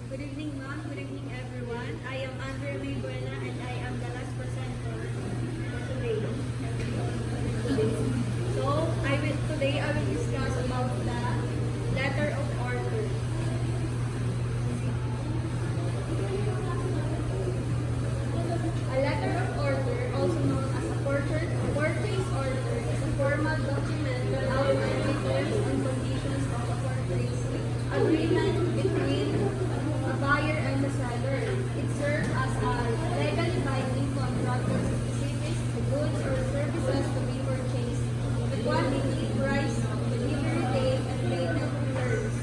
Good evening, ma'am. Good evening, everyone. I am Andrea Buena, and I am the last presenter for today. Today I will discuss about the letter of order. A letter of order, also known as a purchase order, is a formal document that outlines the terms and conditions of a purchase agreement between a buyer and the seller. It serves as a legally binding contract that specifies the goods or services to be purchased, the quantity, price, delivery date, and payment terms.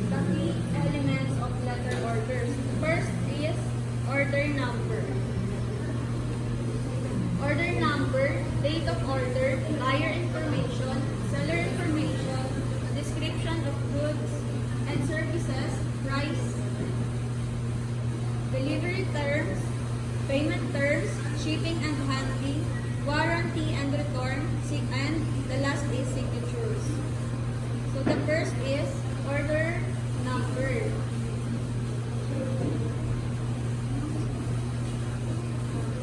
The key elements of letter orders. First is order number. Order number, date of order, buyer information, seller information, description of goods and services, price, delivery terms, payment terms, shipping and handling, warranty and return, and the last is signatures. So the first is order number.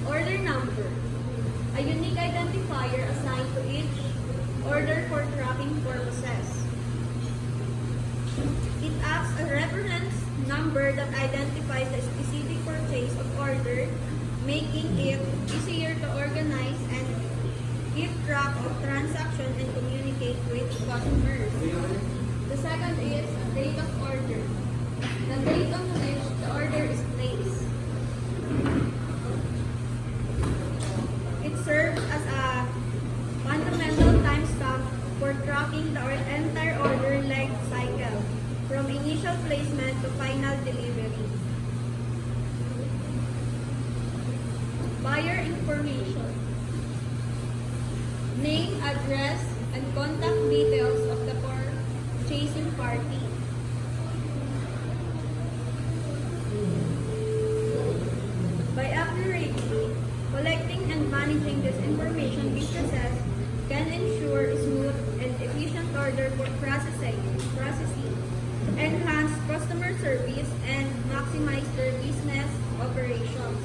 Order number. A unique identifier assigned to each order for tracking purposes. It acts as a reference number that identifies the specific purchase of order, making it easier to organize and keep track of transactions and communicate with customers. The second is date of order. The date on which the order is placed. It serves as a fundamental timestamp for tracking the entire order life cycle, from initial placement to final delivery. Buyer information. Name, address, and contact details of the purchasing party. By accurately collecting and managing this information, businesses can ensure smooth and efficient order for processing, enhance customer service, and maximize their business operations.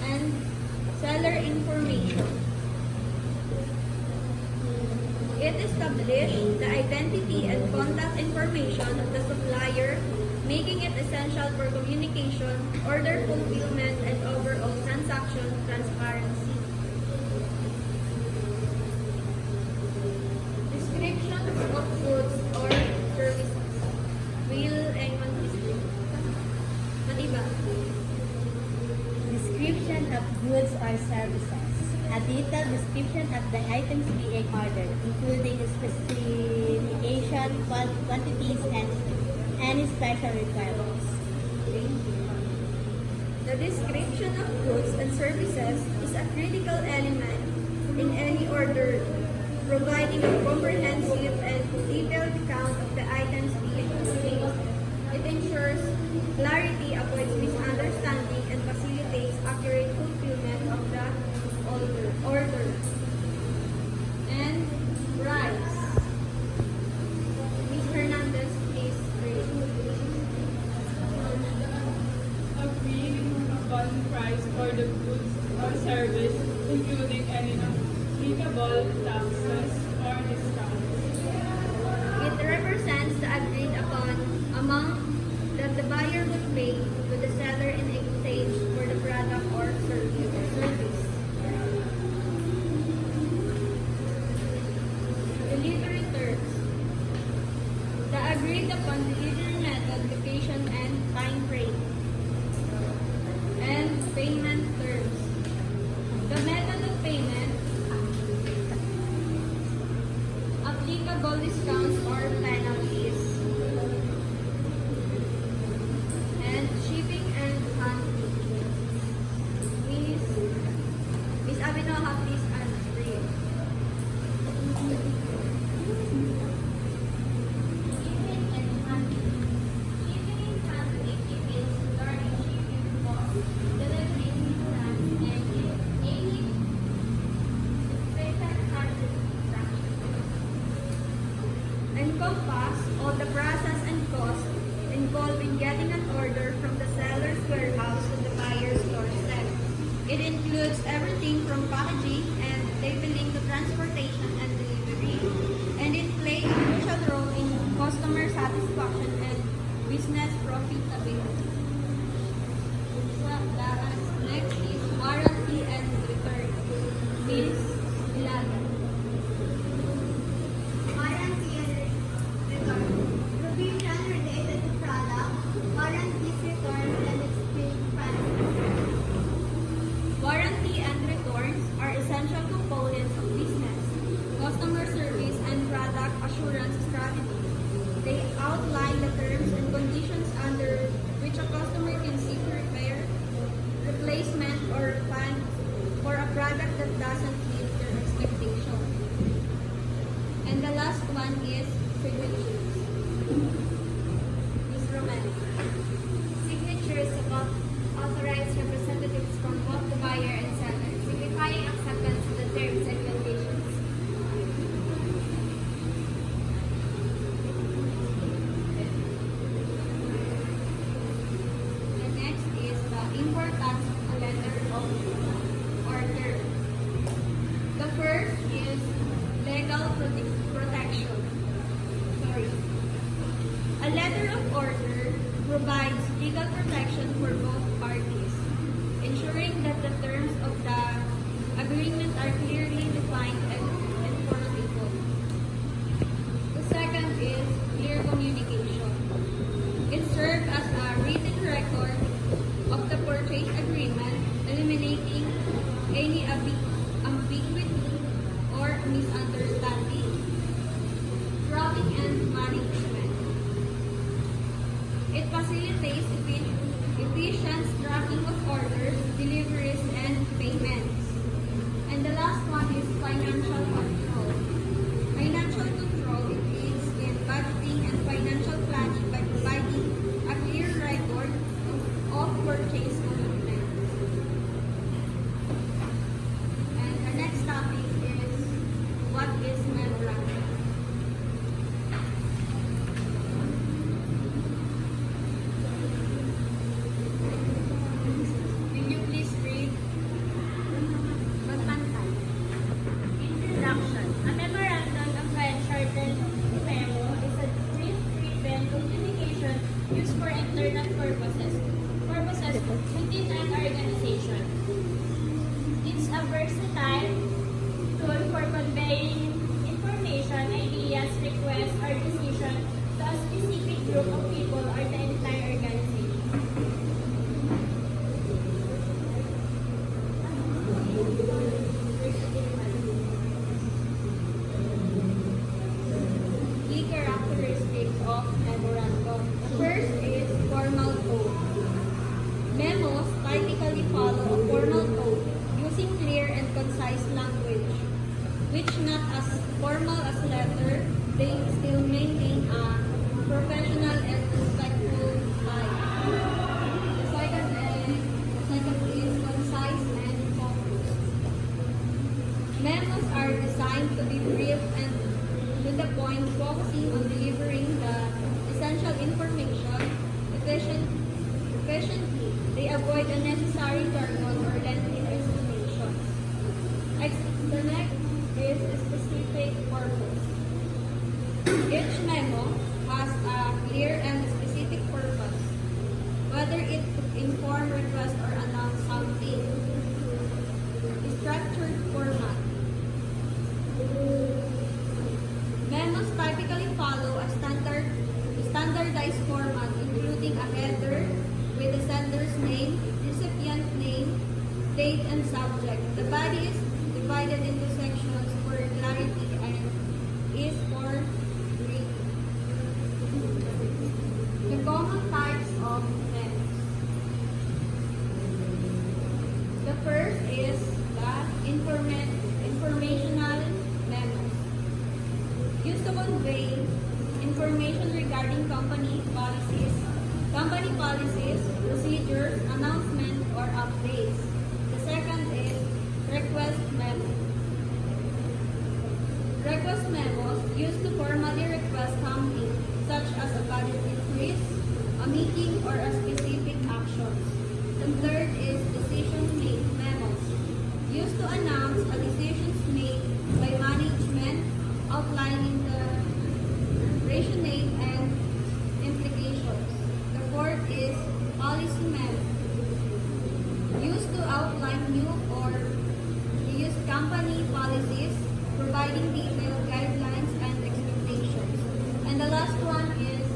And seller information. It establishes the identity and contact information of the supplier, making it essential for communication, order fulfillment, and overall transaction transparency. Description of goods or services. Will anyone describe? Matiba. Description of goods or services. A detailed description of the items being ordered, including specification, quantities, and any special requirements. The description of goods and services is a critical element in any order, providing a comprehensive and detailed account of the items being purchased. It ensures clarity, avoids misunderstanding, and facilitates accurate fulfillment of the order. And price. Ms. Hernandez, please read. Agreeing upon price for the goods or service, including any applicable taxes or discounts. It represents the agreed upon amount that the buyer would pay to the seller in exchange for the product or service. Delivery terms. The agreed upon delivery method, location, and time frame. And payment terms. The method of payment, applicable discounts or penalties, and shipping and handling. Miss Abinoha, please answer. Shipping and handling. Shipping and handling details regarding shipping costs, delivery plans, and any special handling encompass all the process and cost involved in getting an order from the seller's warehouse to the buyer's doorstep. It includes everything from packaging and labeling to transportation and delivery, and it plays a crucial role in customer satisfaction and business profitability. So, next is warranty and return. Miss Ilaga. Warranty and return. Provision related to product, warranties, returns, and exchange policies. Warranty and returns are essential components of business, customer service, and product assurance strategies. They outline the terms and conditions under which a customer can seek repair, replacement, or refund for a product that doesn't meet their expectation. And the last one is signatures. Ms. Romero. Signatures of authorized representatives from both the buyer and seller, signifying acceptance of the terms and conditions. The next is the importance of a letter of order. The first is legal protection. Sorry. A letter of order provides legal protection for both parties, ensuring that the terms of the agreement are clearly defined and enforceable. The second is clear communication. It serves as a written record of the purchase agreement, eliminating any ambiguity or misunderstanding. Tracking and management. It facilitates efficient tracking of orders, deliveries, and payments. And the last one is financial control. Financial control aids in budgeting and financial planning by providing a clear record of purchase commitments. And the next topic is what is memorandum? Will you please read? Magpantay. Introduction. A memorandum of shortened memo is a brief written communication used for internal purposes within an organization. It's a versatile tool for conveying information, ideas, requests, or decisions to a specific group of people or the entire organization. Key characteristics of memorandum. The first is formal code. Memos typically follow a formal code using clear and concise language, which not as formal as letter, they still maintain a professional and respectful style. The second is concise and focused. Memos are designed to be brief and to the point, focusing on delivering the essential information efficiently. They avoid unnecessary jargon or lengthy explanations. The next is a specific purpose. Each memo has a clear and specific purpose, whether it to inform, request, or announce something. Structured format. Memos typically follow a standardized format, including a header with the sender's name, recipient name, date, and subject. The body is divided into sections for clarity and is for reading. The common types of memos. The first is the informational memos. Used to convey information regarding company policies, procedures, announcements, or updates. The second is request memo. Request memos used to formally request something, such as a budget increase, a meeting, or a specific action. The third is decision made memos, used to announce a decisions made by management, outlining the rationale and implications. The fourth is policy memo, used to outline new or reused company policies, providing detailed guidelines and expectations. And the last one is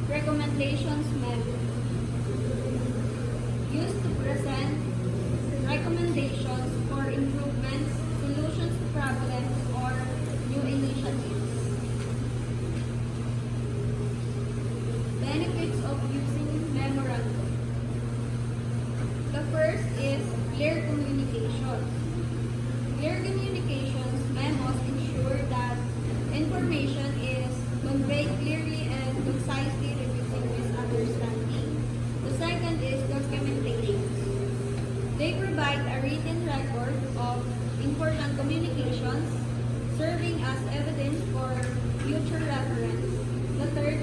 recommendations memo, used to present recommendations for improvements, solutions to problems, or new initiatives. Benefits of using memorandum. The first is clear communication. Clear communications memos ensure that information is conveyed clearly and concisely, reducing misunderstanding. The second is documentation. They provide a written record of important communications, serving as evidence for future reference. The third